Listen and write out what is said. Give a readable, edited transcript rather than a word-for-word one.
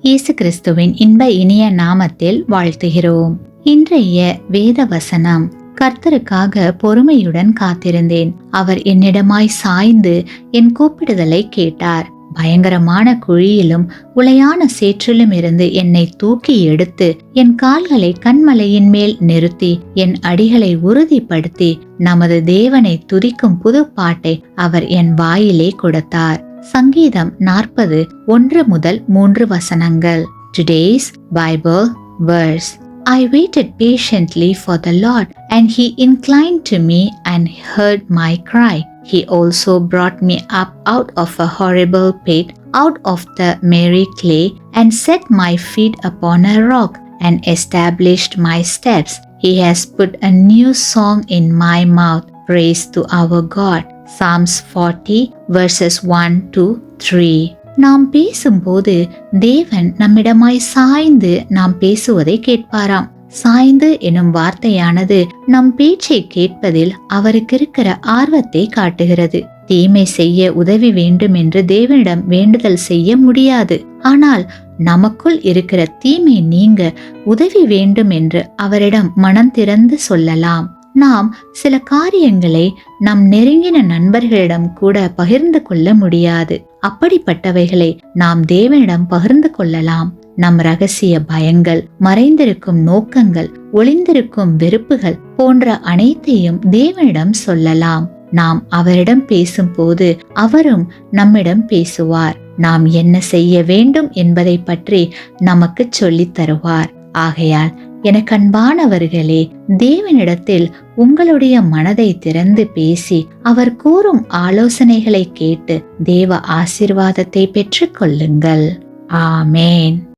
இயேசு கிறிஸ்துவின் இன்ப இனிய நாமத்தில் வாழ்த்துகிறோம். இன்றைய வேத வசனம்: கர்த்தருக்காக பொறுமையுடன் காத்திருந்தேன், அவர் என்னிடமாய் சாய்ந்து என் கூப்பிடுதலை கேட்டார். பயங்கரமான குழியிலும் உளையான சேற்றிலும் இருந்து என்னை தூக்கி எடுத்து என் கால்களை கன்மலையின் மேல் நிறுத்தி என் அடிகளை உறுதிப்படுத்தி நமது தேவனை துதிக்கும் புது பாட்டை அவர் என் வாயிலே கொடுத்தார். சங்கீதம் 40:1-3 வசனங்கள். Today's Bible verse: I waited patiently for the Lord, and He inclined to me and heard my cry. He also brought me up out of a horrible pit, out of the miry clay, and set my feet upon a rock, and established my steps. He has put a new song in my mouth, praise to our God. Psalms 40:1-3. நாம் பேசும்போது தேவன் நம்மிடமாய் சாய்ந்து நாம் பேசுவதை கேட்பாராம். சாய்ந்து எனும் வார்த்தையானது நம் பேச்சை கேட்பதில் அவருக்கு இருக்கிற ஆர்வத்தை காட்டுகிறது. தீமை செய்ய உதவி வேண்டும் என்று தேவனிடம் வேண்டுதல் செய்ய முடியாது. ஆனால் நமக்குள் இருக்கிற தீமை நீங்க உதவி வேண்டும் என்று அவரிடம் மனம் திறந்து சொல்லலாம். நாம் சில காரியங்களை நம் நெருங்கின நண்பர்களிடம் கூட பகிர்ந்து கொள்ள முடியாது. அப்படிப்பட்டவைகளை நாம் தேவனிடம் பகிர்ந்து கொள்ளலாம். நம் ரகசிய பயங்கள், மறைந்திருக்கும் நோக்கங்கள், ஒளிந்திருக்கும் வெறுப்புகள் போன்ற அனைத்தையும் தேவனிடம் சொல்லலாம். நாம் அவரிடம் பேசும்போது அவரும் நம்மிடம் பேசுவார். நாம் என்ன செய்ய வேண்டும் என்பதை பற்றி நமக்கு சொல்லித் தருவார். ஆகையால் எனக்கு அன்பானவர்களே, தேவனிடத்தில் உங்களுடைய மனதை திறந்து பேசி அவர் கூறும் ஆலோசனைகளை கேட்டு தேவ ஆசீர்வாதத்தை பெற்றுக் கொள்ளுங்கள். ஆமேன்.